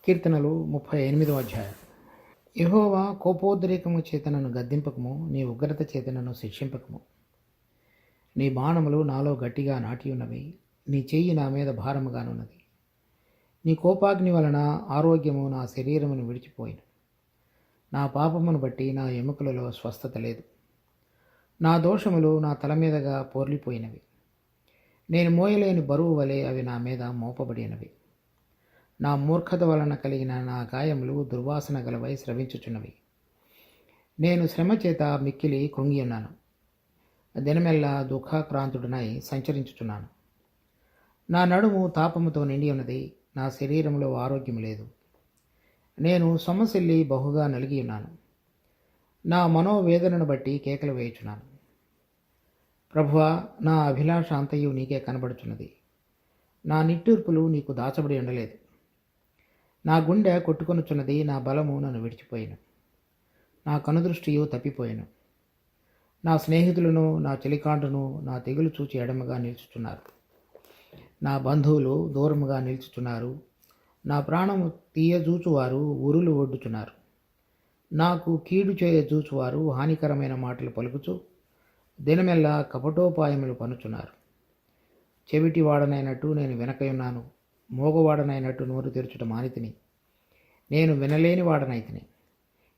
కీర్తనలు 38వ అధ్యాయం. యెహోవా కోపోద్రేకము చేత నన్ను గద్దింపకము, నీ ఉగ్రత చేత నన్ను శిక్షింపకము. నీ బాణములు నాలో గట్టిగా నాటియున్నవి, నీ చెయ్యి నా మీద భారముగానున్నది. నీ కోపాగ్ని వలన ఆరోగ్యము నా శరీరమును విడిచిపోయిను. నా పాపమును బట్టి నా ఎముకలలో స్వస్థత లేదు. నా దోషములు నా తల మీదగా పోర్లిపోయినవి. నేను మోయలేని బరువు వలె అవి నా మీద మోపబడినవి. నా మూర్ఖత వలన కలిగిన నా గాయములు దుర్వాసన గలవై స్రవించుచున్నవి. నేను శ్రమ చేత మిక్కిలి కృంగియున్నాను. దినమెల్లా దుఃఖాక్రాంతుడనై సంచరించుచున్నాను. నా నడుము తాపముతో నిండి ఉన్నది, నా శరీరంలో ఆరోగ్యం లేదు. నేను సొమ్మసిల్లి బహుగా నలిగి ఉన్నాను. నా మనోవేదనను బట్టి కేకలు వేయుచున్నాను. ప్రభువా, నా అభిలాష అంతయు నీకే కనబడుచున్నది. నా నిట్టూర్పులు నీకు దాచబడి ఉండలేదు. నా గుండె కొట్టుకొనుచున్నది, నా బలము నన్ను విడిచిపోయాను. నా కనుదృష్టియు తప్పిపోయాను. నా స్నేహితులను, నా చెలికాండును నా తెగులు చూచి ఎడమగా నిలుచుచున్నారు. నా బంధువులు దూరముగా నిలుచుచున్నారు. నా ప్రాణము తీయజూచువారు ఉరులు ఒడ్డుచున్నారు. నాకు కీడు చేయజూచువారు హానికరమైన మాటలు పలుకుచు దినమెల్లా కపటోపాయములు పనుచున్నారు. చెవిటి వాడనైనట్టు నేను వెనకయున్నాను, మోగవాడనైనట్టు నోరు తెరుచుట మానితిని. నేను వినలేని వాడనైతిని,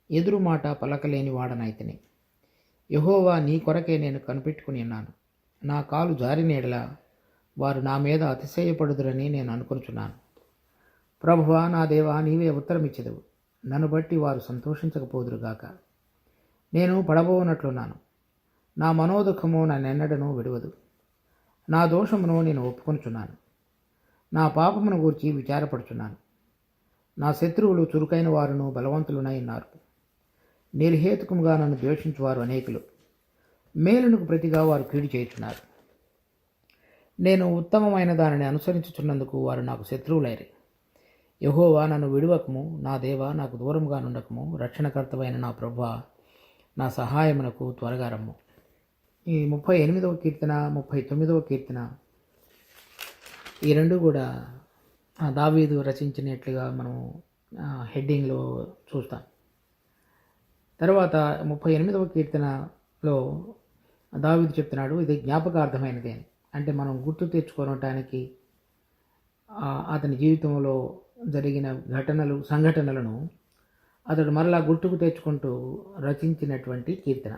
ఎదురు మాట పలకలేని వాడనైతిని. యెహోవా, నీ కొరకే నేను కనిపెట్టుకుని ఉన్నాను. నా కాలు జారినేడలా వారు నా మీద అతిశయపడుదురని నేను అనుకొనుచున్నాను. ప్రభువా, నా దేవా, నీవే ఉత్తరమిచ్చెదవు. నన్ను బట్టి వారు సంతోషించకపోదురుగాక. నేను పడబోనట్లున్నాను. నా మనోదుఖము నన్నెన్నడను విడువదు. నా దోషమును నేను ఒప్పుకొనుచున్నాను. నా పాపమును గూర్చి విచారపడుచున్నాను. నా శత్రువులు చురుకైన వారును బలవంతులునై ఉన్నారు. నిర్హేతుకముగా నన్ను ద్వేషించువారు అనేకులు. మేలునకు ప్రతిగా వారు కీడు చేయుచున్నారు. నేను ఉత్తమమైన దానిని అనుసరించుచున్నందుకు వారు నాకు శత్రువులైరి. యెహోవా, నన్ను విడువకము. నా దేవా, నాకు దూరముగా నుండకము. రక్షణకర్తవైన నా ప్రభువా, నా సహాయమునకు త్వరగా రమ్ము. ఈ 38వ కీర్తన, 39వ కీర్తన, ఈ రెండు కూడా దావీదు రచించినట్లుగా మనం హెడ్డింగ్లో చూస్తాం. తర్వాత 38వ కీర్తనలో దావీదు చెప్తున్నాడు, ఇది జ్ఞాపకార్థమైనది అని. అంటే మనం గుర్తు తెచ్చుకోవటానికి అతని జీవితంలో జరిగిన సంఘటనలను అతడు మరలా గుర్తుకు తెచ్చుకుంటూ రచించినటువంటి కీర్తన.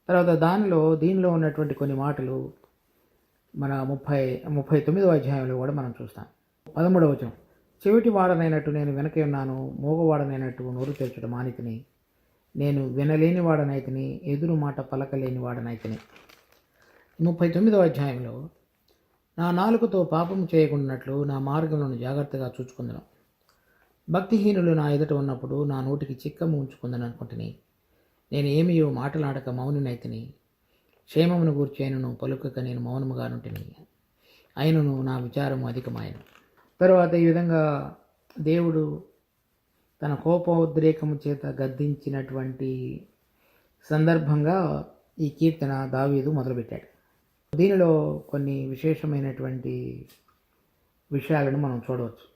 తర్వాత దీనిలో ఉన్నటువంటి కొన్ని మాటలు మన 39వ అధ్యాయంలో కూడా మనం చూస్తాం. 13వ వచనం, చెవిటి వాడనైనట్టు నేను వెనకే ఉన్నాను, మోగవాడనైనట్టు నోరు తెరచుట మానితిని. నేను వినలేని వాడనైతిని, ఎదురు మాట పలకలేని వాడనైతిని. 39వ అధ్యాయంలో, నా నాలుకతో పాపము చేయకుండానట్లు నా మార్గములను జాగ్రత్తగా చూచుకుందును. భక్తిహీనులు నా ఎదుట ఉన్నప్పుడు నా నోటికి చిక్కము ఉంచుకుందని అనుకుంటుని. నేను ఏమియో మాటలాడక మౌనినైతిని. క్షేమమును గూర్చి అయినను పలుకక నేను మౌనముగా నుంటిని. అయినను నా విచారము అధికమాయను. తర్వాత ఈ విధంగా దేవుడు తన కోపోద్రేకము చేత గద్దించినటువంటి సందర్భంగా ఈ కీర్తన దావీదు మొదలుపెట్టాడు. దీనిలో కొన్ని విశేషమైనటువంటి విషయాలను మనం చూడవచ్చు.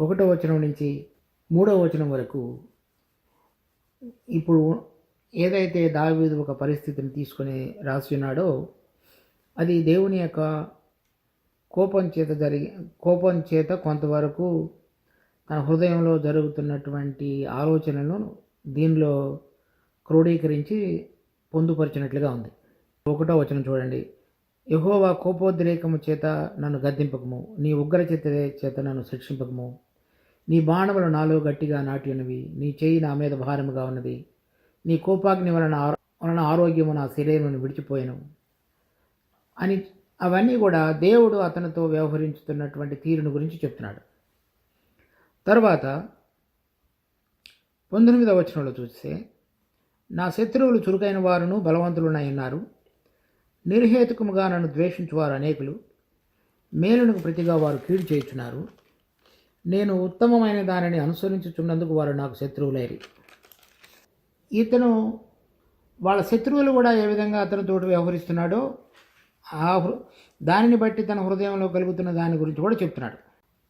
1వ వచనం నుంచి 3వ వచనం వరకు ఇప్పుడు ఏదైతే దావీదు ఒక పరిస్థితిని తీసుకొని రాసి ఉన్నాడో అది దేవుని యొక్క కోపం చేత కొంతవరకు తన హృదయంలో జరుగుతున్నటువంటి ఆలోచనలను దీనిలో క్రోడీకరించి పొందుపరిచినట్లుగా ఉంది. 1వ వచనం చూడండి, యెహోవా కోపోద్రేకము చేత నన్ను గద్దింపకము, నీ ఉగ్ర చేత నన్ను శిక్షింపకము. నీ బాణములు నాలో గట్టిగా నాటి ఉన్నవి, నీ చెయ్యి నా మీద భారముగా ఉన్నది. నీ కోపాగ్ని వలన ఆరోగ్యము నా శరీరమును విడిచిపోయాను అని అవన్నీ కూడా దేవుడు అతనితో వ్యవహరించుతున్నటువంటి తీరును గురించి చెప్తున్నాడు. తర్వాత 19వ వచనంలో చూస్తే, నా శత్రువులు చురుకైన వారును బలవంతులునై ఉన్నారు. నిర్హేతుకముగా నన్ను ద్వేషించువారు అనేకులు. మేలునకు ప్రతిగా వారు కీడు చేయుచున్నారు. నేను ఉత్తమమైన దానిని అనుసరించుచున్నందుకు వారు నాకు శత్రువులైరి. ఇతను వాళ్ళ శత్రువులు కూడా ఏ విధంగా అతనితో వ్యవహరిస్తున్నాడో దానిని బట్టి తన హృదయంలో కలుగుతున్న దాని గురించి కూడా చెప్తున్నాడు.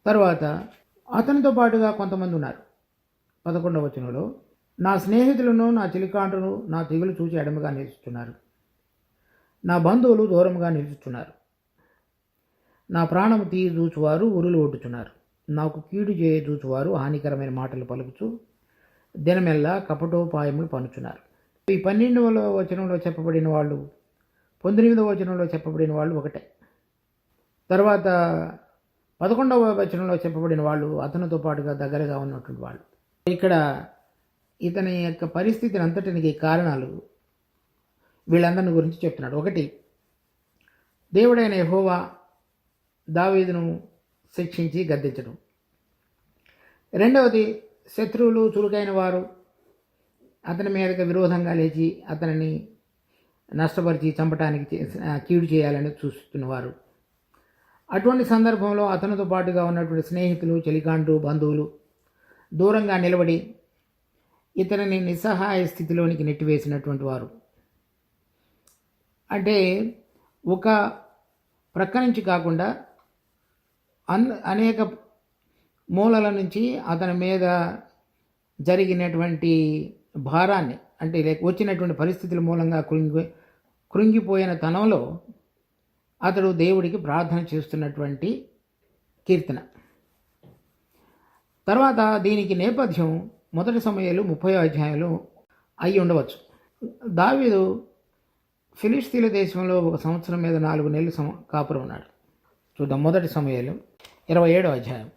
తర్వాత అతనితో పాటుగా కొంతమంది ఉన్నారు. 11వ వచనంలో, నా స్నేహితులను నా చిలికాండ్రును నా తెగులు చూచి ఎడమగా నిలుచుతున్నారు, నా బంధువులు దూరంగా నిలుచుతున్నారు, నా ప్రాణము తీయి చూచువారు ఉరులు ఒడ్డుచున్నారు, నాకు కీడు చేయ చూచువారు హానికరమైన మాటలు పలుకుచు దినమెల్లా కపటోపాయములు పన్నుచున్నారు. ఈ 12వ వచనంలో చెప్పబడిన వాళ్ళు 19వ వచనంలో చెప్పబడిన వాళ్ళు ఒకటే. తర్వాత 11వ వచనంలో చెప్పబడిన వాళ్ళు అతనితో పాటుగా దగ్గరగా ఉన్నటువంటి వాళ్ళు. ఇక్కడ ఇతని యొక్క పరిస్థితిని అంతటికి కారణాలు వీళ్ళందరిని గురించి చెప్తున్నాడు. ఒకటి, దేవుడైన యెహోవా దావీదును శిక్షించి గద్దించడం. రెండవది, శత్రువులు చురుకైన వారు అతని మీదకి విరోధంగా లేచి అతనిని నష్టపరిచి చంపటానికి కీడు చేయాలని చూస్తున్నవారు. అటువంటి సందర్భంలో అతనితో పాటుగా ఉన్నటువంటి స్నేహితులు, చెలికాండ్రు, బంధువులు దూరంగా నిలబడి ఇతనిని నిస్సహాయ స్థితిలోనికి నెట్టివేసినటువంటి వారు. అంటే ఒక ప్రక్క నుంచి కాకుండా అనేక మూలల నుంచి అతని మీద జరిగినటువంటి భారాన్ని, అంటే వచ్చినటువంటి పరిస్థితుల మూలంగా కృంగిపోయిన తనంలో అతడు దేవుడికి ప్రార్థన చేస్తున్నటువంటి కీర్తన. తర్వాత దీనికి నేపథ్యం 1 సమూయేలు 30వ అధ్యాయంలో అయి ఉండవచ్చు. దావీదు ఫిలిష్తీయుల దేశంలో 1 సంవత్సరం మీద 4 నెలలు కాపురం ఉన్నాడు. చూద్దాం, 1 సమూయేలు 27వ అధ్యాయం.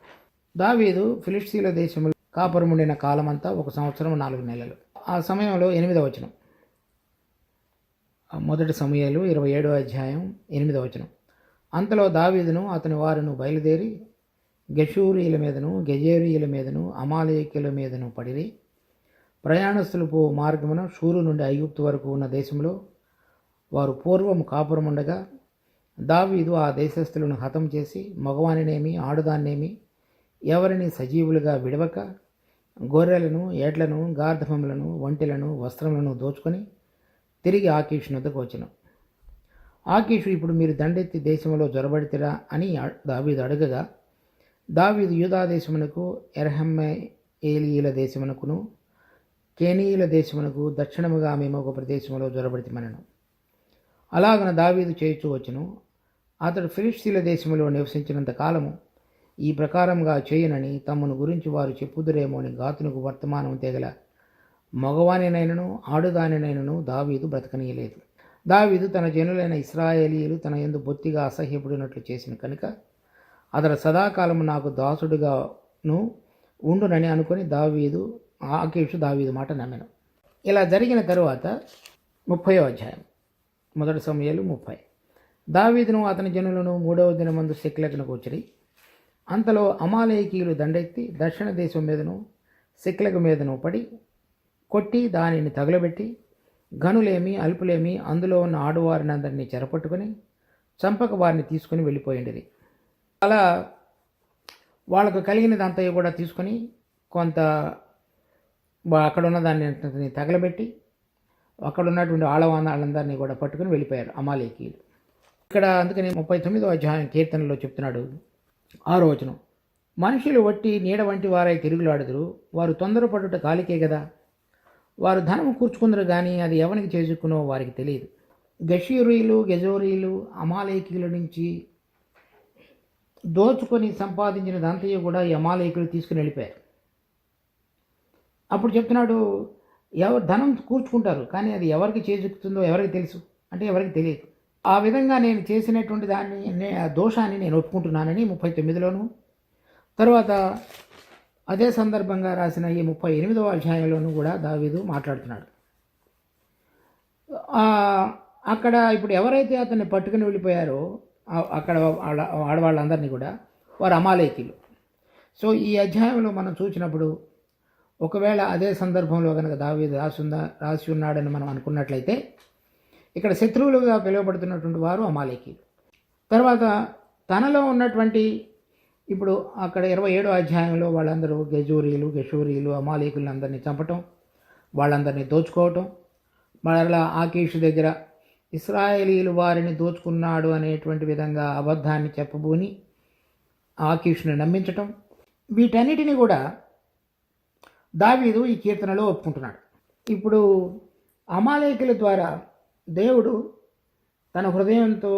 దావీదు ఫిలిష్తీయుల దేశంలో కాపురం ఉండిన కాలమంతా 1 సంవత్సరం 4 నెలలు. ఆ సమయంలో 8వ వచనం. 1 సమూయేలు 27వ అధ్యాయం 8వ వచనం. అంతలో దావీదును అతని వారును బయలుదేరి గెషూరీల మీదను గెజేరీల మీదను అమాలేకుల మీదను పడిరి. ప్రయాణస్తులు పో మార్గమున షూరు నుండి ఐగుప్తు వరకు ఉన్న దేశంలో వారు పూర్వము కాపురముండగా దావీదు ఆ దేశస్థులను హతం చేసి మగవానినేమి ఆడుదాన్నేమి ఎవరిని సజీవులుగా విడవక గొర్రెలను, ఎడ్లను, గార్ధపములను, ఒంటెలను, వస్త్రములను దోచుకొని తిరిగి ఆకీషు వద్దకు వచ్చెను. ఆకీషు, ఇప్పుడు మీరు దండెత్తి దేశంలో జొరబడితిరా అని దావీదు అడగగా, దావీదు యూదా దేశమునకు, ఎర్హమ్మేలీయుల దేశమునకును, కేనీయుల దేశమునకు దక్షిణముగా మేము ఒక ప్రదేశంలో జొరబడితిమనెను. అలాగన దావీదు చేయుచూ వచ్చెను. అతడు ఫిలిష్తీయుల దేశంలో నివసించినంత కాలము ఈ ప్రకారంగా చేయనని తమను గురించి వారు చెప్పుదురేమో అని గాతునకు వర్తమానం తెగల మగవానినైనను ఆడుదానినైనను దావీదు బ్రతకనీయలేదు. దావీదు తన జనులైన ఇశ్రాయేలీయులు తన యందు బొత్తిగా అసహ్యపడినట్లు చేసిన కనుక అతడు సదాకాలము నాకు దాసుడుగాను ఉండునని అనుకుని ఆకీషు దావీదు మాట నమ్మెను. ఇలా జరిగిన తరువాత 30వ అధ్యాయం 1 సమూయేలు 30. దావీదును అతని జనులను 3వ దినమందు సిక్లగునకు వచ్చిరి. అంతలో అమాలేకీయులు దండెత్తి దక్షిణ దేశం మీదను సిక్లగు మీదను పడి కొట్టి దానిని తగులబెట్టి గనులేమి అల్పులేమి అందులో ఉన్న ఆడువారినందరినీ చెరపట్టుకొని చంపక వారిని తీసుకుని వెళ్ళిపోయింది. అలా వాళ్ళకు కలిగినదంతా కూడా తీసుకొని కొంత అక్కడ ఉన్న దాన్ని తగలబెట్టి అక్కడ ఉన్నటువంటి ఆడవాళ్ళందరినీ కూడా పట్టుకుని వెళ్ళిపోయారు అమాలేకీయులు. ఇక్కడ అందుకని 39వ అధ్యాయం కీర్తనలో చెప్తున్నాడు, 6వ వచనం. మనుషులు వట్టి నీడ వంటి వారై తిరుగులాడుదురు, వారు తొందరపడుట కాలికే కదా. వారు ధనము కూర్చుకుందరు కానీ అది ఎవరికి చేసుకునో వారికి తెలియదు. గెషూరీలు, గెజోరీలు అమాలేకీయుల నుంచి దోచుకొని సంపాదించినదంతయు కూడా ఈ అమాలేకీయులు తీసుకుని వెళ్ళిపోయారు. అప్పుడు చెప్తున్నాడు, ఎవరు ధనం కూర్చుకుంటారు కానీ అది ఎవరికి చేజుకుతుందో ఎవరికి తెలుసు అంటే ఎవరికి తెలియదు. ఆ విధంగా నేను చేసినటువంటి దోషాన్ని నేను ఒప్పుకుంటున్నానని 39లోను, తర్వాత అదే సందర్భంగా రాసిన ఈ 38వ అధ్యాయంలోనూ కూడా దావీదు మాట్లాడుతున్నాడు. అక్కడ ఇప్పుడు ఎవరైతే అతన్ని పట్టుకుని వెళ్ళిపోయారో అక్కడ ఆడవాళ్ళందరినీ కూడా వారు అమాలేకీయులు. సో ఈ అధ్యాయంలో మనం చూసినప్పుడు ఒకవేళ అదే సందర్భంలో కనుక దావీదు రాసి ఉన్నాడని మనం అనుకున్నట్లయితే ఇక్కడ శత్రువులుగా పిలువబడుతున్నటువంటి వారు అమాలేకీయులు. తర్వాత తనలో ఉన్నటువంటి ఇప్పుడు అక్కడ 27వ అధ్యాయంలో వాళ్ళందరూ గెషూరీలు అమాలేకులను అందరినీ చంపటం, వాళ్ళందరినీ దోచుకోవటం, మరలా ఆకీషు దగ్గర ఇశ్రాయేలీయులు వారిని దోచుకున్నాడు అనేటువంటి విధంగా అబద్ధాన్ని చెప్పబూని ఆకీషుని నమ్మించటం, వీటన్నిటిని కూడా దావీదు ఈ కీర్తనలో ఒప్పుకుంటున్నాడు. ఇప్పుడు అమాలేకుల ద్వారా దేవుడు తన హృదయంతో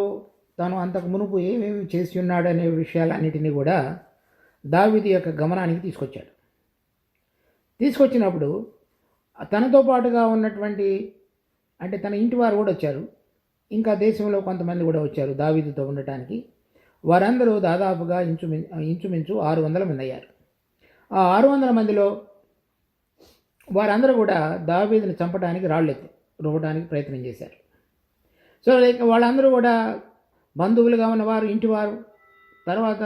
తాను అంతకు మునుపు ఏమేమి చేసి ఉన్నాడనే విషయాలన్నిటినీ కూడా దావీదు యొక్క గమనానికి తీసుకొచ్చినప్పుడు తనతో పాటుగా ఉన్నటువంటి అంటే తన ఇంటి వారు కూడా వచ్చారు, ఇంకా దేశంలో కొంతమంది కూడా వచ్చారు దావీదుతో ఉండటానికి. వారందరూ దాదాపుగా ఇంచుమించు 600 మంది అయ్యారు. ఆ 600 మందిలో వారందరూ కూడా దావీదుని చంపడానికి రాళ్ళెత్తి రువ్వడానికి ప్రయత్నం చేశారు. సో వాళ్ళందరూ కూడా బంధువులుగా ఉన్నవారు, ఇంటివారు, తర్వాత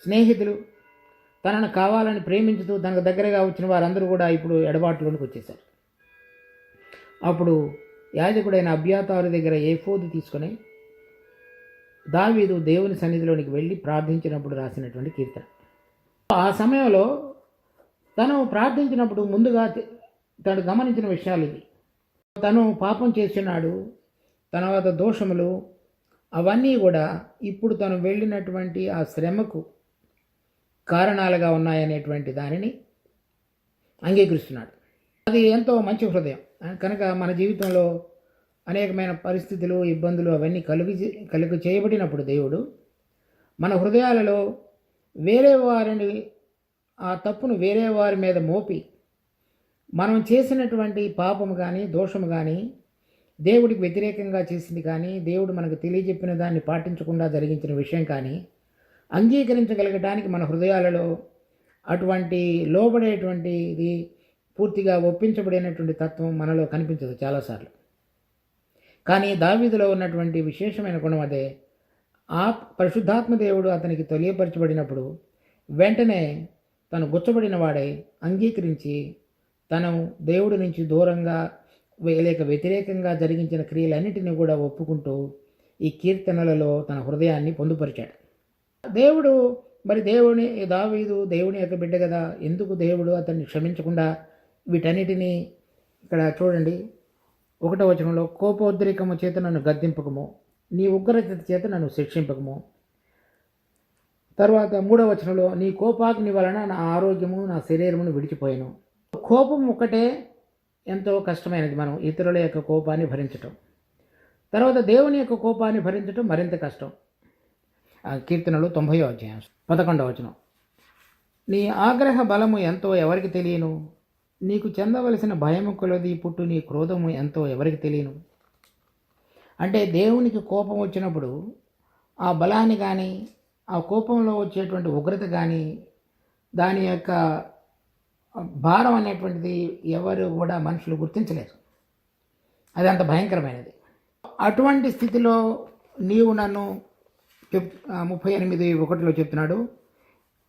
స్నేహితులు, తనను కావాలని ప్రేమించుతూ తనకు దగ్గరగా వచ్చిన వారందరూ కూడా ఇప్పుడు ఎడబాటులోనికి వచ్చేశారు. అప్పుడు యాజకుడైన అబ్యాతారు దగ్గర ఏఫోదు తీసుకొని దావీదు దేవుని సన్నిధిలోనికి వెళ్ళి ప్రార్థించినప్పుడు రాసినటువంటి కీర్తన. ఆ సమయంలో తను ప్రార్థించినప్పుడు ముందుగా తను గమనించిన విషయాలు ఇవి. తను పాపం చేస్తున్నాడు, తర్వాత దోషములు అవన్నీ కూడా ఇప్పుడు తను వెళ్ళినటువంటి ఆ శ్రమకు కారణాలుగా ఉన్నాయనేటువంటి దానిని అంగీకరిస్తున్నాడు. అది ఎంతో మంచి హృదయం. కనుక మన జీవితంలో అనేకమైన పరిస్థితులు, ఇబ్బందులు అవన్నీ కలుగు చేయబడినప్పుడు దేవుడు మన హృదయాలలో వేరే వారిని ఆ తప్పును వేరే వారి మీద మోపి మనం చేసినటువంటి పాపము కానీ దోషము కానీ దేవుడికి వ్యతిరేకంగా చేసింది కానీ దేవుడు మనకు తెలియజెప్పిన దాన్ని పాటించకుండా జరిగించిన విషయం కానీ అంగీకరించగలగడానికి మన హృదయాలలో అటువంటి లోబడేటువంటిది పూర్తిగా ఒప్పించబడినటువంటి తత్వం మనలో కనిపించదు చాలాసార్లు. కానీ దావీదులో ఉన్నటువంటి విశేషమైన గుణం అదే. ఆ పరిశుద్ధాత్మ దేవుడు అతనికి తెలియపరచబడినప్పుడు వెంటనే తను గుచ్చబడిన వాడై అంగీకరించి తను దేవుడి నుంచి దూరంగా లేక వ్యతిరేకంగా జరిగించిన క్రియలన్నిటినీ కూడా ఒప్పుకుంటూ ఈ కీర్తనలలో తన హృదయాన్ని పొందుపరిచాడు. దావీదు దేవుని యొక్క బిడ్డ కదా, ఎందుకు దేవుడు అతన్ని క్షమించకుండా వీటన్నిటినీ ఇక్కడ చూడండి. 1వ వచనంలో కోపోద్రేకము చేత నన్ను గద్దింపకము, నీ ఉగ్రత చేత నన్ను శిక్షింపకము. తర్వాత 3వ వచనంలో నీ కోపాగ్ని వలన నా ఆరోగ్యము నా శరీరమును విడిచిపోయాను. కోపం ఒక్కటే ఎంతో కష్టమైనది, మనం ఇతరుల యొక్క కోపాన్ని భరించటం. తర్వాత దేవుని యొక్క కోపాన్ని భరించటం మరింత కష్టం. ఆ కీర్తనలు 90వ అధ్యాయం 11వ వచనం, నీ ఆగ్రహ బలము ఎంతో ఎవరికి తెలియను, నీకు చెందవలసిన భయము కొలది పుట్టు నీ క్రోధము ఎంతో ఎవరికి తెలియను. అంటే దేవునికి కోపం వచ్చినప్పుడు ఆ బలాన్ని కానీ ఆ కోపంలో వచ్చేటువంటి ఉగ్రత కానీ దాని యొక్క భారం అనేటువంటిది ఎవరు కూడా మనుషులు గుర్తించలేరు. అది అంత భయంకరమైనది. అటువంటి స్థితిలో నీవు నన్ను 38:1 చెప్తున్నాడు,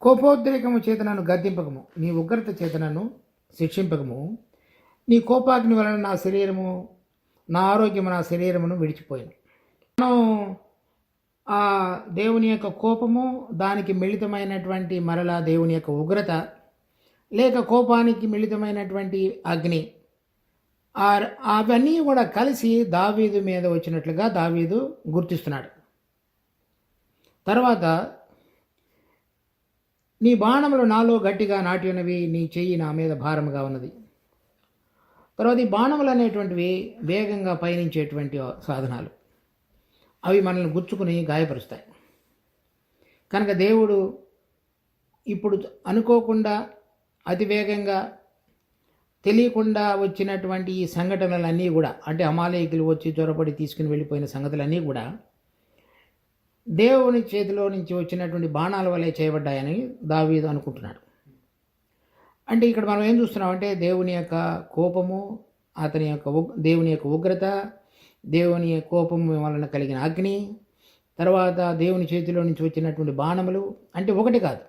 కోపోద్రేకము చేత నన్ను గద్దింపకము, నీ ఉగ్రత చేత నన్ను శిక్షింపకము, నీ కోపాగ్ని వలన నా శరీరము నా ఆరోగ్యము నా శరీరమును విడిచిపోయాను. మనం ఆ దేవుని యొక్క కోపము, దానికి మిళితమైనటువంటి మరలా దేవుని యొక్క ఉగ్రత, లేక కోపానికి మిళితమైనటువంటి అగ్ని, అవన్నీ కూడా కలిసి దావీదు మీద వచ్చినట్లుగా దావీదు గుర్తిస్తున్నాడు. తర్వాత నీ బాణములు నాలో గట్టిగా నాటి ఉన్నవి, నీ చెయ్యి నా మీద భారముగా ఉన్నది. తర్వాత ఈ బాణములు అనేటువంటివి వేగంగా పయనించేటువంటి సాధనాలు, అవి మనల్ని గుచ్చుకుని గాయపరుస్తాయి. కనుక దేవుడు ఇప్పుడు అనుకోకుండా అతివేగంగా తెలియకుండా వచ్చినటువంటి ఈ సంఘటనలన్నీ కూడా, అంటే అమాలేకులు వచ్చి చొరబడి తీసుకుని వెళ్ళిపోయిన సంగతులన్నీ కూడా దేవుని చేతిలో నుంచి వచ్చినటువంటి బాణాల వల్లే చేయబడ్డాయని దావీదు అనుకుంటున్నాడు. అంటే ఇక్కడ మనం ఏం చూస్తున్నామంటే దేవుని యొక్క కోపము, దేవుని యొక్క ఉగ్రత, దేవుని కోపము వలన కలిగిన అగ్ని, తర్వాత దేవుని చేతిలో నుంచి వచ్చినటువంటి బాణములు, అంటే ఒకటి కాదు,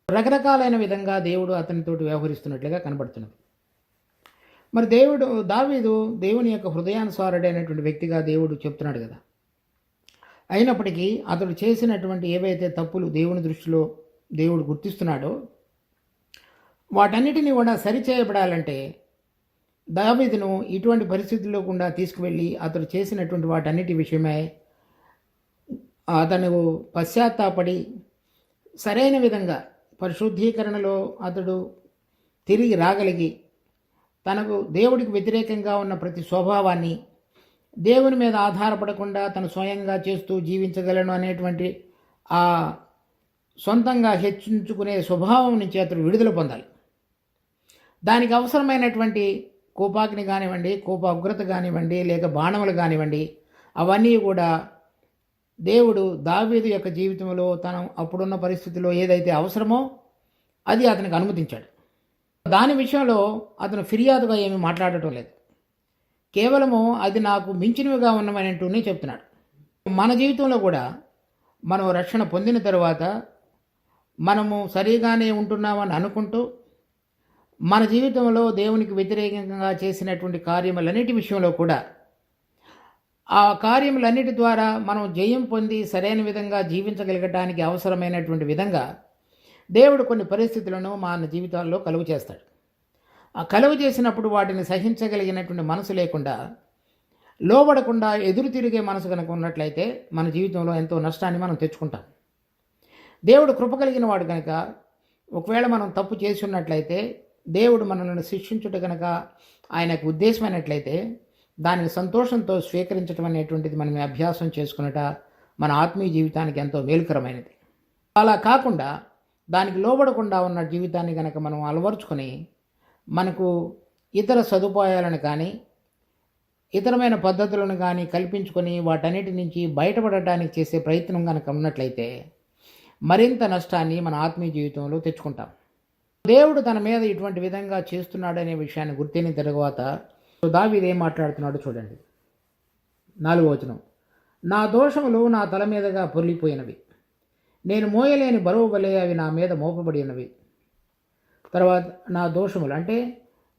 రకరకాలైన విధంగా దేవుడు అతనితోటి వ్యవహరిస్తున్నట్లుగా కనబడుతున్నది. మరి దావీదు దేవుని యొక్క హృదయానుసారుడైనటువంటి వ్యక్తిగా దేవుడు చెప్తున్నాడు కదా. అయినప్పటికీ అతడు చేసినటువంటి ఏవైతే తప్పులు దేవుని దృష్టిలో దేవుడు గుర్తిస్తున్నాడో వాటన్నిటినీ కూడా సరిచేయబడాలంటే దావీదును ఇటువంటి పరిస్థితుల్లో గుండా తీసుకువెళ్ళి అతడు చేసినటువంటి వాటన్నిటి విషయమై అతను పశ్చాత్తాపడి సరైన విధంగా పరిశుద్ధీకరణలో అతడు తిరిగి రాగలిగి తనకు దేవుడికి వ్యతిరేకంగా ఉన్న ప్రతి స్వభావాన్ని దేవుని మీద ఆధారపడకుండా తను స్వయంగా చేస్తూ జీవించగలను అనేటువంటి ఆ సొంతంగా హెచ్చించుకునే స్వభావం నుంచి అతడు విడుదల పొందాలి. దానికి అవసరమైనటువంటి కోపాగ్ని కానివ్వండి, కోప ఉగ్రత కానివ్వండి, లేక బాణములు కానివ్వండి, అవన్నీ కూడా దేవుడు దావీదు యొక్క జీవితంలో తను అప్పుడున్న పరిస్థితిలో ఏదైతే అవసరమో అది అతనికి అనుమతించాడు. దాని విషయంలో అతను ఫిర్యాదుగా ఏమీ మాట్లాడటం లేదు. కేవలము అది నాకు మించినవిగా ఉన్నవనేటూనే చెప్తున్నాడు. మన జీవితంలో కూడా మనం రక్షణ పొందిన తరువాత మనము సరిగానే ఉంటున్నామని అనుకుంటూ మన జీవితంలో దేవునికి వ్యతిరేకంగా చేసినటువంటి కార్యములన్నిటి విషయంలో కూడా ఆ కార్యములన్నిటి ద్వారా మనం జయం పొంది సరైన విధంగా జీవించగలగటానికి అవసరమైనటువంటి విధంగా దేవుడు కొన్ని పరిస్థితులను మన జీవితాల్లో కలుగు చేస్తాడు. ఆ కలుగు చేసినప్పుడు వాటిని సహించగలిగినటువంటి మనసు లేకుండా, లోబడకుండా ఎదురు తిరిగే మనసు కనుక ఉన్నట్లయితే మన జీవితంలో ఎంతో నష్టాన్ని మనం తెచ్చుకుంటాం. దేవుడు కృప కలిగిన వాడు కనుక ఒకవేళ మనం తప్పు చేసి ఉన్నట్లయితే దేవుడు మనల్ని శిక్షించుట కనుక ఆయనకు ఉద్దేశమైనట్లయితే దానిని సంతోషంతో స్వీకరించడం అనేటువంటిది మనం అభ్యాసం చేసుకున్నట మన ఆత్మీయ జీవితానికి ఎంతో మేలుకరమైనది. అలా కాకుండా దానికి లోబడకుండా ఉన్న జీవితాన్ని కనుక మనం అలవరుచుకొని మనకు ఇతర సదుపాయాలను కానీ ఇతరమైన పద్ధతులను కానీ కల్పించుకొని వాటన్నిటి నుంచి బయటపడటానికి చేసే ప్రయత్నం కనుక ఉన్నట్లయితే మరింత నష్టాన్ని మన ఆత్మీయ జీవితంలో తెచ్చుకుంటాం. దేవుడు తన మీద ఇటువంటి విధంగా చేస్తున్నాడనే విషయాన్ని గుర్తిన తర్వాత దావీదు ఏం మాట్లాడుతున్నాడో చూడండి. 4వ వచనం, నా దోషములు నా తల మీదగా పొర్లిపోయినవి, నేను మోయలేని బరువు వలె అవి నా మీద మోపబడినవి. తర్వాత నా దోషములు అంటే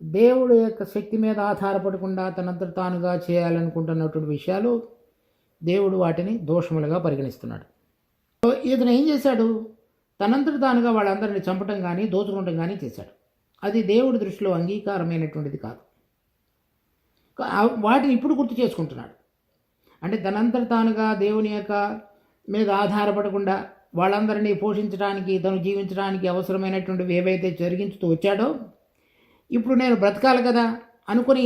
దేవుడు యొక్క శక్తి మీద ఆధారపడకుండా తనంతట తానుగా చేయాలనుకుంటున్నటువంటి విషయాలు దేవుడు వాటిని దోషములుగా పరిగణిస్తున్నాడు. ఇతను ఏం చేశాడు? తనంతట తానుగా వాళ్ళందరినీ చంపటం కానీ దోచుకోవటం కానీ చేశాడు. అది దేవుడి దృష్టిలో అంగీకారమైనటువంటిది కాదు. వాటిని ఇప్పుడు గుర్తు చేసుకుంటున్నాడు. అంటే తనంతట తానుగా దేవుని యొక్క మీద ఆధారపడకుండా వాళ్ళందరినీ పోషించడానికి, తను జీవించడానికి అవసరమైనటువంటివి ఏవైతే జరిగించుతూ వచ్చాడో ఇప్పుడు నేను బ్రతకాలి కదా అనుకుని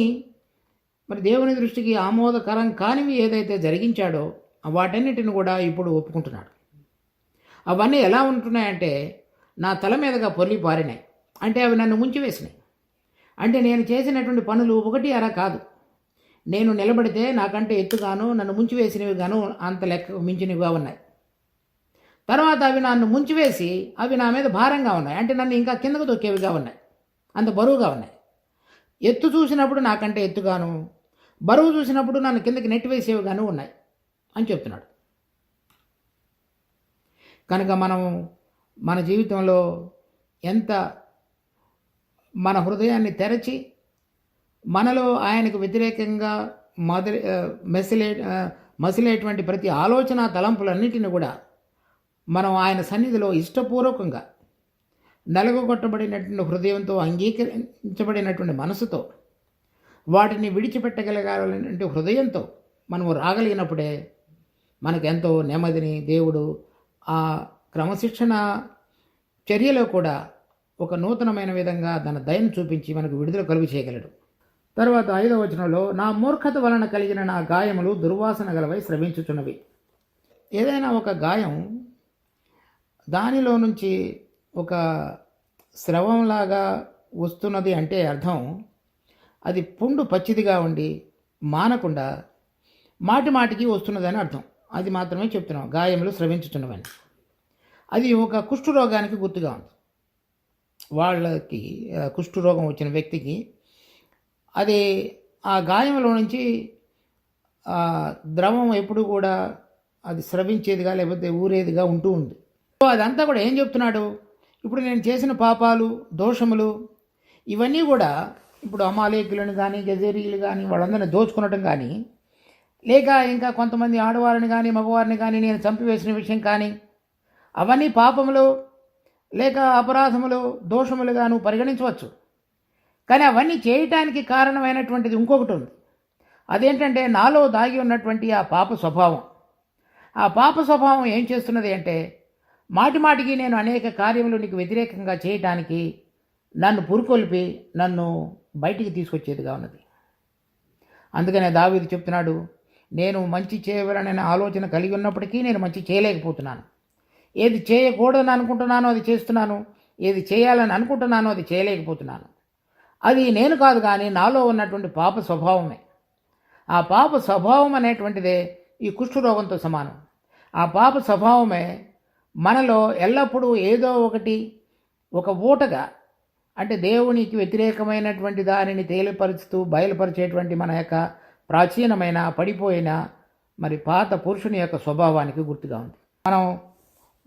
మరి దేవుని దృష్టికి ఆమోదకరం కానివి ఏదైతే జరిగించాడో వాటన్నిటిని కూడా ఇప్పుడు ఒప్పుకుంటున్నాడు. అవన్నీ ఎలా ఉంటున్నాయంటే నా తల మీదగా పొర్లి పారినాయి, అంటే అవి నన్ను ముంచివేసినాయి. అంటే నేను చేసినటువంటి పనులు ఒకటి అలా కాదు, నేను నిలబడితే నాకంటే ఎత్తుగాను నన్ను ముంచివేసినవి గాను అంత లెక్క మించినవిగా ఉన్నాయి. తర్వాత అవి నన్ను ముంచివేసి అవి నా మీద భారంగా ఉన్నాయి, అంటే నన్ను ఇంకా కిందకు తొక్కేవిగా ఉన్నాయి, అంత బరువుగా ఉన్నాయి. ఎత్తు చూసినప్పుడు నాకంటే ఎత్తుగాను, బరువు చూసినప్పుడు నన్ను కిందకి నెట్టివేసేవిగాను ఉన్నాయి అని చెప్తున్నాడు. కనుక మనం మన జీవితంలో ఎంత మన హృదయాన్ని తెరచి మనలో ఆయనకు వ్యతిరేకంగా మసిలేటువంటి ప్రతి ఆలోచన తలంపులన్నిటిని కూడా మనం ఆయన సన్నిధిలో ఇష్టపూర్వకంగా నలగొట్టబడినటువంటి హృదయంతో, అంగీకరించబడినటువంటి మనసుతో, వాటిని విడిచిపెట్టగలగాలనే హృదయంతో మనము రాగలిగినప్పుడే మనకెంతో నెమ్మదిని దేవుడు ఆ క్రమశిక్షణ చర్యలో కూడా ఒక నూతనమైన విధంగా తన దయను చూపించి మనకు విడుదల కలుగు చేయగలడు. తర్వాత 5వ వచనంలో, నా మూర్ఖత వలన కలిగిన నా గాయములు దుర్వాసన గలవై స్రవించుచున్నవి. ఏదైనా ఒక గాయం దానిలో నుంచి ఒక స్రవంలాగా వస్తున్నది అంటే అర్థం అది పుండు పచ్చిదిగా ఉండి మానకుండా మాటి మాటికి వస్తున్నదని అర్థం. అది మాత్రమే చెప్తున్నాం, గాయములు స్రవించుచున్నవని. అది ఒక కుష్ఠరోగానికి గుర్తుగా ఉంది. వాళ్ళకి కుష్ఠరోగం వచ్చిన వ్యక్తికి అది ఆ గాయంలో నుంచి ద్రవం ఎప్పుడు కూడా అది స్రవించేదిగా లేకపోతే ఊరేదిగా ఉంటూ ఉంది. సో అదంతా కూడా ఏం చెప్తున్నాడు? ఇప్పుడు నేను చేసిన పాపాలు, దోషములు ఇవన్నీ కూడా ఇప్పుడు అమాలేకులను కానీ, గెజరీలు కానీ వాళ్ళందరినీ దోచుకునటం కానీ, లేక ఇంకా కొంతమంది ఆడవారిని కానీ మగవారిని కానీ నేను చంపివేసిన విషయం కానీ, అవన్నీ పాపములు లేక అపరాధములు, దోషములుగాను పరిగణించవచ్చు. కానీ అవన్నీ చేయటానికి కారణమైనటువంటిది ఇంకొకటి ఉంది. అదేంటంటే నాలో దాగి ఉన్నటువంటి ఆ పాప స్వభావం. ఆ పాప స్వభావం ఏం చేస్తున్నది అంటే మాటి మాటికి నేను అనేక కార్యములు నీకు వ్యతిరేకంగా చేయటానికి నన్ను పురుకొల్పి నన్ను బయటికి తీసుకొచ్చేదిగా ఉన్నది. అందుకనే దావీదు చెప్తున్నాడు, నేను మంచి చేయవలననే ఆలోచన కలిగి ఉన్నప్పటికీ నేను మంచి చేయలేకపోతున్నాను. ఏది చేయకూడదని అనుకుంటున్నానో అది చేస్తున్నాను, ఏది చేయాలని అనుకుంటున్నానో అది చేయలేకపోతున్నాను. అది నేను కాదు, కానీ నాలో ఉన్నటువంటి పాప స్వభావమే. ఆ పాప స్వభావం అనేటువంటిదే ఈ కుష్ఠరోగంతో సమానం. ఆ పాప స్వభావమే మనలో ఎల్లప్పుడూ ఏదో ఒకటి ఒక ఊటగా, అంటే దేవునికి వ్యతిరేకమైనటువంటి దానిని తేలిపరుచుతూ బయలుపరిచేటువంటి మన యొక్క ప్రాచీనమైన పడిపోయిన మరి పాత పురుషుని యొక్క స్వభావానికి గుర్తుగా ఉంది.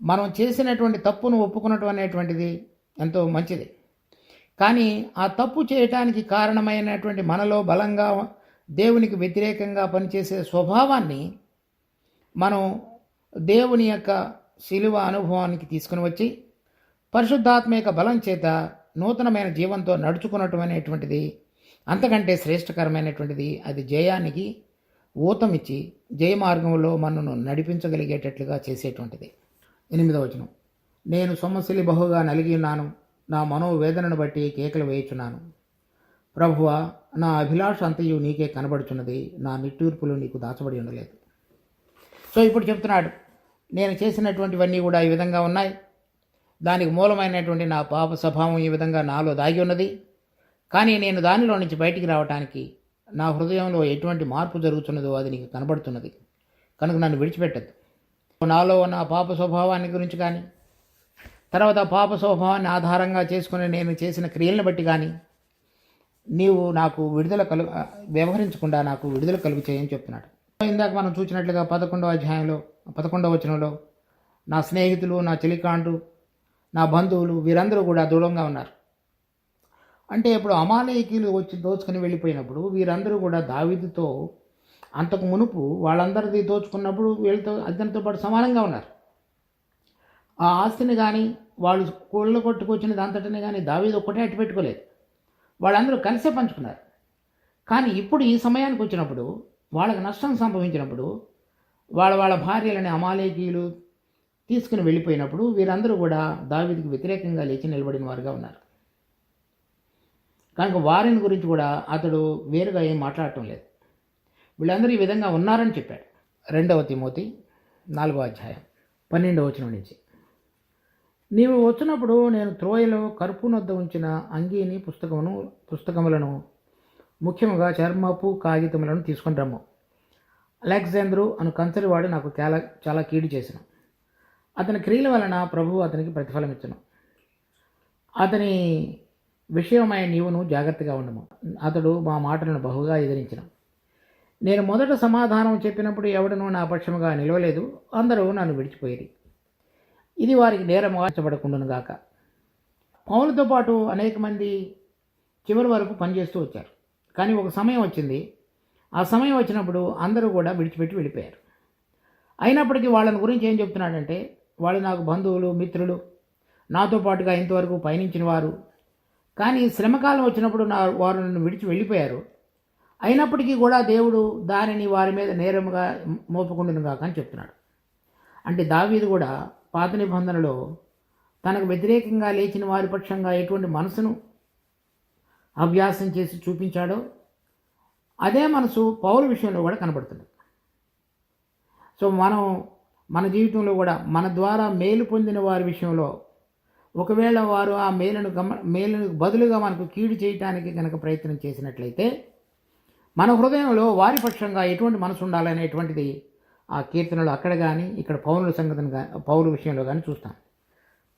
మనం చేసినటువంటి తప్పును ఒప్పుకునటం అనేటువంటిది ఎంతో మంచిది. కానీ ఆ తప్పు చేయటానికి కారణమైనటువంటి మనలో బలంగా దేవునికి వ్యతిరేకంగా పనిచేసే స్వభావాన్ని మనం దేవుని యొక్క శిలువ అనుభవానికి తీసుకుని వచ్చి పరిశుద్ధాత్మ యొక్క బలం చేత నూతనమైన జీవంతో నడుచుకునటం అనేటువంటిది అంతకంటే శ్రేష్టకరమైనటువంటిది. అది జయానికి ఊతమిచ్చి జయమార్గంలో మనను నడిపించగలిగేటట్లుగా చేసేటువంటిది. 8వ వచనం, నేను సొమ్మసిలి బహుగా నలిగి ఉన్నాను, నా మనోవేదనను బట్టి కేకలు వేయుచున్నాను. ప్రభువా, నా అభిలాష అంతయు నీకే కనబడుచున్నది, నా నిట్టూర్పులు నీకు దాచబడి ఉండలేదు. సో ఇప్పుడు చెప్తున్నాడు, నేను చేసినటువంటివన్నీ కూడా ఈ విధంగా ఉన్నాయి, దానికి మూలమైనటువంటి నా పాప స్వభావం ఈ విధంగా నాలో దాగి ఉన్నది. కానీ నేను దానిలో నుంచి బయటికి రావడానికి నా హృదయంలో ఎటువంటి మార్పు జరుగుతున్నదో అది నీకు కనబడుతున్నది, కనుక నన్ను విడిచిపెట్టద్దు. నాలో ఉన్న పాప స్వభావాన్ని గురించి కానీ, తర్వాత పాప స్వభావాన్ని ఆధారంగా చేసుకుని నేను చేసిన క్రియలను బట్టి కానీ నీవు నాకు వ్యవహరించకుండా నాకు విడుదల కలుగు చేయని చెప్తున్నాడు. ఇందాక మనం చూసినట్లుగా 11వ అధ్యాయంలో 11వ వచనంలో నా స్నేహితులు, నా చెలికాండ్రు, నా బంధువులు వీరందరూ కూడా దృఢంగా ఉన్నారు. అంటే ఇప్పుడు అమాలేకీయులు వచ్చి దోచుకుని వెళ్ళిపోయినప్పుడు వీరందరూ కూడా దావీదుతో అంతకు మునుపు వాళ్ళందరిది దోచుకున్నప్పుడు వీళ్ళతో అతనితో పాటు సమానంగా ఉన్నారు. ఆ ఆస్తిని కానీ వాళ్ళు కోళ్ళు కొట్టుకొచ్చినది అంతటిని కానీ దావీదు ఒక్కటే అట్టు పెట్టుకోలేదు, వాళ్ళందరూ కలిసే పంచుకున్నారు. కానీ ఇప్పుడు ఈ సమయానికి వచ్చినప్పుడు వాళ్ళకి నష్టం సంభవించినప్పుడు వాళ్ళ భార్యలని అమాలేకీయులు తీసుకుని వెళ్ళిపోయినప్పుడు వీరందరూ కూడా దావీదుకు వ్యతిరేకంగా లేచి నిలబడిన వారుగా ఉన్నారు. కనుక వారిని గురించి కూడా అతడు వేరుగా ఏం మాట్లాడటం లేదు. వీళ్ళందరూ ఈ విధంగా ఉన్నారని చెప్పాడు. 2వ తిమోతి 4వ అధ్యాయం 12వ వచనం నుంచి, నీవు వచ్చినప్పుడు నేను త్రోయలో కర్పూనొద్ద ఉంచిన అంగీని పుస్తకములను ముఖ్యముగా చర్మపు కాగితములను తీసుకొని రమ్ము. అలెగ్జాంద్రు అను కంచరివాడు నాకు చాలా కీడు చేసిన, అతని క్రియల వలన ప్రభువు అతనికి ప్రతిఫలం ఇచ్చను. అతని విషయమై నీవును జాగ్రత్తగా ఉండము. అతడు మా మాటలను బహుగా ఎదిరించిన. నేను మొదట సమాధానం చెప్పినప్పుడు ఎవడనూ నా పక్షముగా నిలవలేదు, అందరూ నన్ను విడిచిపోయేది. ఇది వారికి నేరముగా ఎంచబడకుండును గాక. పౌలుతో పాటు అనేక మంది చివరి వరకు పనిచేస్తూ వచ్చారు. కానీ ఒక సమయం వచ్చింది, ఆ సమయం వచ్చినప్పుడు అందరూ కూడా విడిచిపెట్టి వెళ్ళిపోయారు. అయినప్పటికీ వాళ్ళని గురించి ఏం చెప్తున్నాడంటే, వాళ్ళు నాకు బంధువులు, మిత్రులు, నాతో పాటుగా ఇంతవరకు పయనించిన వారు. కానీ శ్రమకాలం వచ్చినప్పుడు వారు నన్ను విడిచి వెళ్ళిపోయారు. అయినప్పటికీ కూడా దేవుడు దానిని వారి మీద నేరముగా మోపకుండును గాక అని చెప్తున్నాడు. అంటే దావీదు కూడా పాత నిబంధనలో తనకు వ్యతిరేకంగా లేచిన వారి పక్షంగా ఎటువంటి మనసును అభ్యాసం చేసి చూపించాడో అదే మనసు పౌలు విషయంలో కూడా కనబడుతుంది. సో మన జీవితంలో కూడా మన ద్వారా మేలు పొందిన వారి విషయంలో ఒకవేళ వారు ఆ మేలును బదులుగా మనకు కీడు చేయటానికి కనుక ప్రయత్నం చేసినట్లయితే మన హృదయంలో వారి పక్షంగా ఎటువంటి మనసు ఉండాలనేటువంటిది ఆ కీర్తనలు అక్కడ కానీ ఇక్కడ పౌలు విషయంలో కానీ చూస్తాం.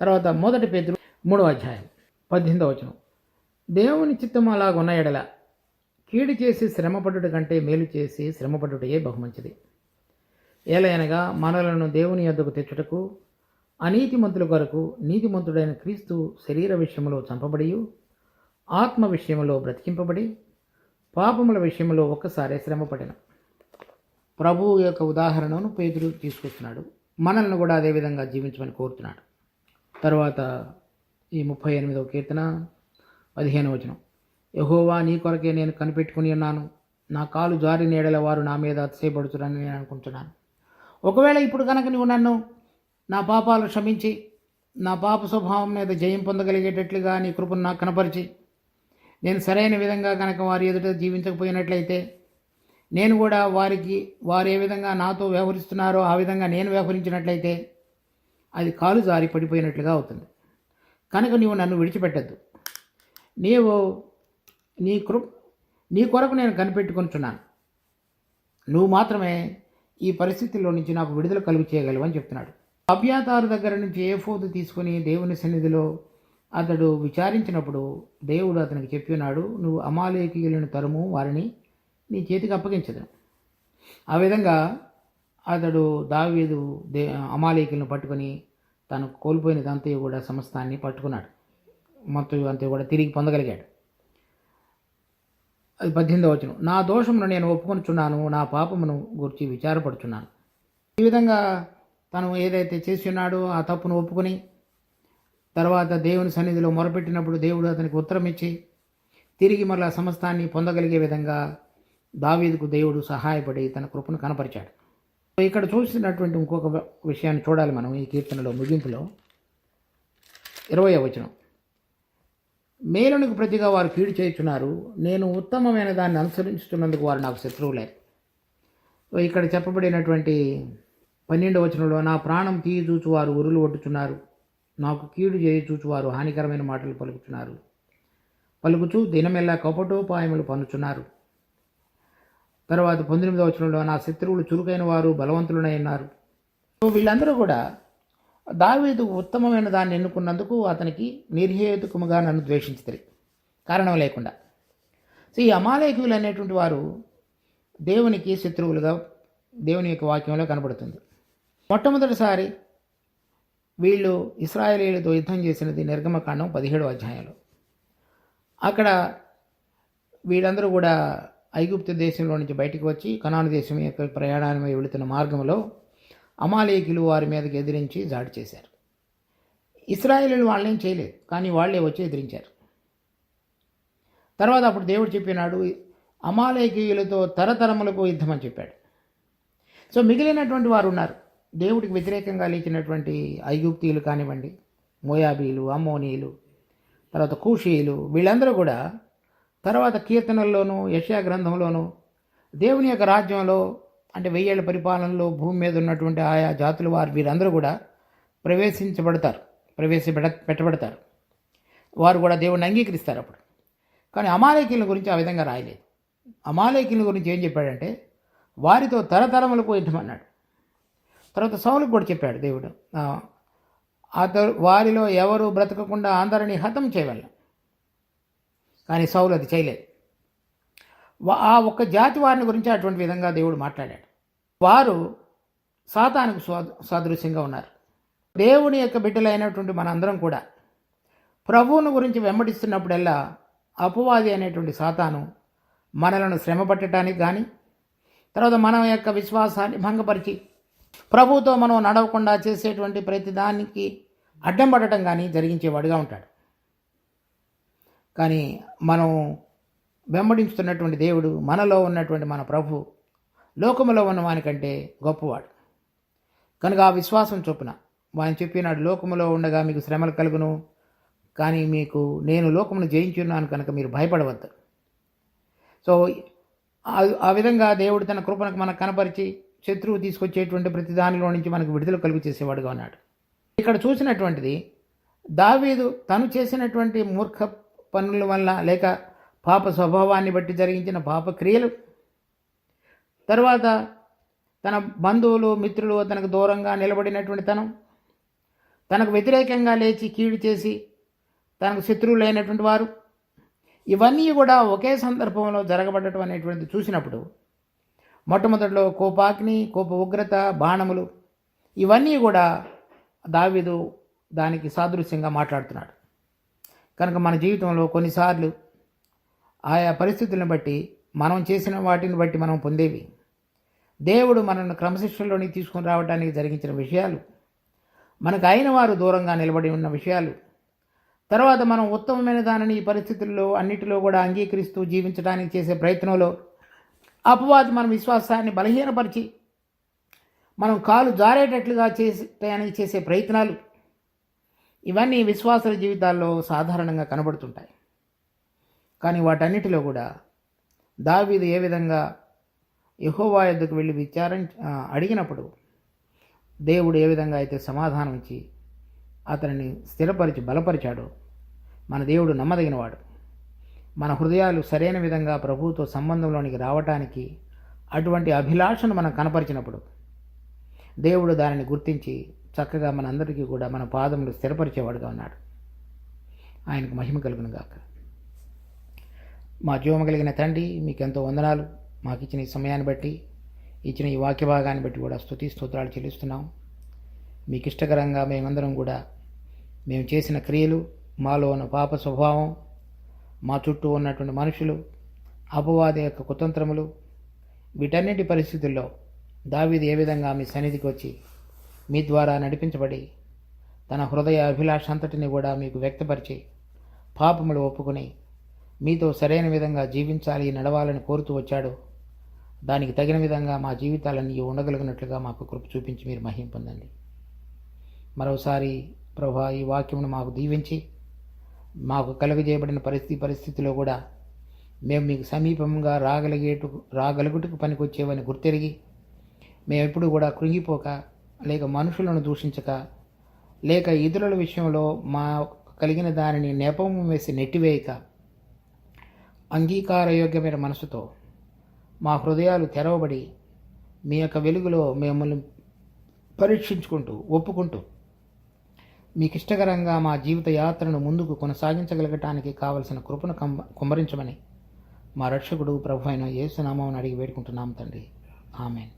తర్వాత 1 పేతురు 3వ అధ్యాయం 18వ వచనం, దేవుని చిత్తం అలాగున్న ఎడల కీడు చేసి శ్రమపడుట కంటే మేలు చేసి శ్రమపడుటయే బహుమంచిది. ఏలయనగా మనలను దేవుని యొద్దకు తెచ్చుటకు అనీతిమంతుల కొరకు నీతిమంతుడైన క్రీస్తు శరీర విషయంలో చంపబడి ఆత్మ విషయంలో బ్రతికింపబడి పాపముల విషయంలో ఒక్కసారే శ్రమపడిన. ప్రభువు యొక్క ఉదాహరణను పేతురు తీసుకొస్తున్నాడు, మనల్ని కూడా అదేవిధంగా జీవించమని కోరుతున్నాడు. తర్వాత ఈ 38వ కీర్తన 15వ వచనం, యెహోవా నీ కొరకే నేను కనిపెట్టుకుని ఉన్నాను, నా కాలు జారి నీడల వారు నా మీద అతిశయపడుతున్నారని నేను అనుకుంటున్నాను. ఒకవేళ ఇప్పుడు కనుక నువ్వు నన్ను నా పాపాలు క్షమించి నా పాప స్వభావం మీద జయం పొందగలిగేటట్లుగా నీ కృపను నాకు కనపరిచి నేను సరైన విధంగా కనుక వారి ఎదుట జీవించకపోయినట్లయితే నేను కూడా వారు ఏ విధంగా నాతో వ్యవహరిస్తున్నారో ఆ విధంగా నేను వ్యవహరించినట్లయితే అది కాలు జారి పడిపోయినట్లుగా అవుతుంది. కనుక నీవు నన్ను విడిచిపెట్టద్దు. నీవు నీ కొరకు నేను కనిపెట్టుకుంటున్నాను. నువ్వు మాత్రమే ఈ పరిస్థితుల్లో నుంచి నాకు విడుదల కలుగు చేయగలవు అని చెప్తున్నాడు. అబ్యాతారు దగ్గర నుంచి ఏఫోదు తీసుకుని దేవుని సన్నిధిలో అతడు విచారించినప్పుడు దేవుడు అతనికి చెప్పి ఉన్నాడు, నువ్వు అమాలేకీయులను తరుము, వారిని నీ చేతికి అప్పగించదు. ఆ విధంగా అతడు దావీదు అమాలేకీలను పట్టుకొని తను కోల్పోయినదంతా కూడా సమస్తాన్ని పట్టుకున్నాడు. మొత్తం అంతా కూడా తిరిగి పొందగలిగాడు. అది 18వ వచనం. నా దోషమును నేను ఒప్పుకొనుచున్నాను, నా పాపమును గురించి విచారపడుచున్నాను. ఈ విధంగా తను ఏదైతే చేసి ఉన్నాడో ఆ తప్పును ఒప్పుకొని తర్వాత దేవుని సన్నిధిలో మొరపెట్టినప్పుడు దేవుడు అతనికి ఉత్తరం ఇచ్చి తిరిగి మరలా సమస్తాన్ని పొందగలిగే విధంగా దావీదుకు దేవుడు సహాయపడి తన కృపను కనపరిచాడు. ఇక్కడ చూసినటువంటి ఇంకొక విషయాన్ని చూడాలి మనం ఈ కీర్తనలో ముగింపులో. 20వ వచనం. మేలునికి ప్రతిగా వారు కీడు చేయుచున్నారు, నేను ఉత్తమమైన దాన్ని అనుసరించుతున్నందుకు వారు నాకు శత్రువులే. ఇక్కడ చెప్పబడినటువంటి 12వ వచనంలో, నా ప్రాణం తీయి చూచు వారు ఉరులు ఒడ్డుచున్నారు, నాకు కీడు చేయి చూచు వారు హానికరమైన మాటలు పలుకుచు దినమెల్లా కపటోపాయములు పన్నుచున్నారు. తర్వాత 19వ వచనంలో, నా శత్రువులు చురుకైన వారు బలవంతులనై ఉన్నారు. వీళ్ళందరూ కూడా దావీదు ఉత్తమమైన దాన్ని ఎన్నుకున్నందుకు అతనికి నిర్హేతుకముగా నన్ను ద్వేషించుతారు, కారణం లేకుండా. సో ఈ అమాలేకీయులు అనేటువంటి వారు దేవునికి శత్రువులుగా దేవుని యొక్క వాక్యంలో కనబడుతుంది. మొట్టమొదటిసారి వీళ్ళు ఇశ్రాయేలీయులతో యుద్ధం చేసినది నిర్గమకాండం 17వ అధ్యాయంలో. అక్కడ వీళ్ళందరూ కూడా ఐగుప్తు దేశంలో నుంచి బయటికి వచ్చి కనాను దేశం యొక్క ప్రయాణాన్ని వెళుతున్న మార్గంలో అమాలేకీయులు వారి మీదకి ఎదిరించి దాడి చేశారు. ఇశ్రాయేలీయులు వాళ్ళేం చేయలేదు, కానీ వాళ్ళే వచ్చి ఎదిరించారు. తర్వాత అప్పుడు దేవుడు చెప్పినాడు, అమాలేకీయులతో తరతరములకు యుద్ధం అని చెప్పాడు. సో మిగిలినటువంటి వారు ఉన్నారు, దేవుడికి వ్యతిరేకంగా లేచినటువంటి ఐగుప్తీయులు కానివ్వండి, మోయాబీలు, అమ్మోనీయులు, తర్వాత కూషీయులు, వీళ్ళందరూ కూడా తర్వాత కీర్తనల్లోనూ యెషయా గ్రంథంలోనూ దేవుని యొక్క రాజ్యంలో అంటే 1000 ఏళ్ల పరిపాలనలో భూమి మీద ఉన్నటువంటి ఆయా జాతుల వారు వీరందరూ కూడా పెట్టబడతారు. వారు కూడా దేవుడిని అంగీకరిస్తారు అప్పుడు. కానీ అమాలేకీయుల గురించి ఆ విధంగా రాయలేదు. అమాలేకీయుల గురించి ఏం చెప్పాడంటే వారితో తరతరములకు యుద్ధం అన్నాడు. తర్వాత సౌలుకు కూడా చెప్పాడు దేవుడు, వారిలో ఎవరు బ్రతకకుండా అందరినీ హతం చేయవల్ల. కానీ సౌలు అది చేయలేదు. ఆ ఒక్క జాతి వారిని గురించి అటువంటి విధంగా దేవుడు మాట్లాడాడు. వారు సాతానుకు సాదృశ్యంగా ఉన్నారు. దేవుని యొక్క బిడ్డలైనటువంటి మనందరం కూడా ప్రభువును గురించి వెంబడిస్తున్నప్పుడల్లా అపవాది అనేటువంటి సాతాను మనలను శ్రమ పట్టడానికి కానీ, తర్వాత మన యొక్క విశ్వాసాన్ని భంగపరిచి ప్రభువుతో మనం నడవకుండా చేసేటువంటి ప్రతి దానికి అడ్డం పడటం కానీ జరిగించేవాడుగా ఉంటాడు. కానీ మనం వెంబడించుతున్నటువంటి దేవుడు, మనలో ఉన్నటువంటి మన ప్రభు లోకములో ఉన్న వానికంటే గొప్పవాడు. కనుక ఆ విశ్వాసం చొప్పున ఆయన చెప్పినాడు, లోకములో ఉండగా మీకు శ్రమలు కలుగును, కానీ నేను లోకమును జయించున్నాను కనుక మీరు భయపడవద్దు. సో ఆ విధంగా దేవుడు తన కృపణకు మనకు కనపరిచి శత్రువు తీసుకొచ్చేటువంటి ప్రతి దానిలో నుంచి మనకు విడుదల కలుగు చేసేవాడుగా ఉన్నాడు. ఇక్కడ చూసినటువంటిది దావీదు తను చేసినటువంటి మూర్ఖ పనుల వల్ల లేక పాప స్వభావాన్ని బట్టి జరిగించిన పాప క్రియలు, తర్వాత తన బంధువులు మిత్రులు తనకు దూరంగా నిలబడినటువంటి తనకు వ్యతిరేకంగా లేచి కీడు చేసి తనకు శత్రువులైనటువంటి వారు, ఇవన్నీ కూడా ఒకే సందర్భంలో జరగబడటం అనేటువంటిది చూసినప్పుడు మొట్టమొదటిలో కోపాగ్ని, కోప ఉగ్రత, బాణములు, ఇవన్నీ కూడా దావీదు దానికి సాదృశ్యంగా మాట్లాడుతున్నాడు. కనుక మన జీవితంలో కొన్నిసార్లు ఆయా పరిస్థితులను బట్టి మనం చేసిన వాటిని బట్టి మనం పొందేవి, దేవుడు మనల్ని క్రమశిక్షణలోనికి తీసుకుని రావడానికి జరిగించిన విషయాలు, మనకు అయిన వారు దూరంగా నిలబడి ఉన్న విషయాలు, తర్వాత మనం ఉత్తమమైన దానిని ఈ పరిస్థితుల్లో అన్నిటిలో కూడా అంగీకరిస్తూ జీవించడానికి చేసే ప్రయత్నంలో అపవాది మన విశ్వాసాన్ని బలహీనపరిచి మనం కాలు జారేటట్లుగా చేయడానికి చేసే ప్రయత్నాలు, ఇవన్నీ విశ్వాసుల జీవితాల్లో సాధారణంగా కనబడుతుంటాయి. కానీ వాటన్నిటిలో కూడా దావీదు ఏ విధంగా యెహోవా యొద్దకు వెళ్ళి అడిగినప్పుడు దేవుడు ఏ విధంగా అయితే సమాధానం ఇచ్చి అతనిని స్థిరపరిచి బలపరిచాడో, మన దేవుడు నమ్మదగినవాడు. మన హృదయాలు సరైన విధంగా ప్రభువుతో సంబంధంలోనికి రావటానికి అటువంటి అభిలాషను మనం కనపరిచినప్పుడు దేవుడు దానిని గుర్తించి చక్కగా మనందరికీ కూడా మన పాదములు స్థిరపరిచేవాడుగా ఉన్నాడు. ఆయనకు మహిమ కలుగును గాక. మా జీవము కలిగిన తండ్రి, మీకెంతో వందనాలు. మాకు ఇచ్చిన ఈ సమయాన్ని బట్టి, ఇచ్చిన ఈ వాక్య భాగాన్ని బట్టి కూడా స్తుతి స్తోత్రాలు చెల్లిస్తున్నాం. మీకు ఇష్టకరంగా మేమందరం కూడా మేము చేసిన క్రియలు, మాలో ఉన్న పాప స్వభావం, మా చుట్టూ ఉన్నటువంటి మనుషులు, అపవాది యొక్క కుతంత్రములు, వీటన్నిటి పరిస్థితుల్లో దావీదు ఏ విధంగా మీ సన్నిధికి వచ్చి మీ ద్వారా నడిపించబడి తన హృదయ అభిలాష అంతటిని కూడా మీకు వ్యక్తపరిచి పాపములు ఒప్పుకొని మీతో సరైన విధంగా జీవించాలి, నడవాలని కోరుతూ వచ్చాడు. దానికి తగిన విధంగా మా జీవితాలన్నీ ఉండగలిగినట్లుగా మాకు కృప చూపించి మీరు మహిమ పొందండి. మరోసారి ప్రభా, ఈ వాక్యమును మాకు దీవించి మాకు కలుగజేయబడిన పరిస్థితిలో కూడా మేము మీకు సమీపంగా రాగలుగుటకు పనికొచ్చేవని గుర్తెరిగి మేము ఎప్పుడు కూడా కృంగిపోక, లేక మనుషులను దూషించక, లేక ఇతరుల విషయంలో మా కలిగిన దానిని నెపము వేసి నెట్టివేయక, అంగీకారయోగ్యమైన మనసుతో మా హృదయాలు తెరవబడి మీ యొక్క వెలుగులో మిమ్మల్ని పరీక్షించుకుంటూ ఒప్పుకుంటూ మీకు ఇష్టకరంగా మా జీవిత యాత్రను ముందుకు కొనసాగించగలగటానికి కావలసిన కృపను కుమ్మరించమని మా రక్షకుడు ప్రభు అయిన యేసు నామమున అడిగి వేడుకుంటున్నాం తండ్రి. ఆమేన్.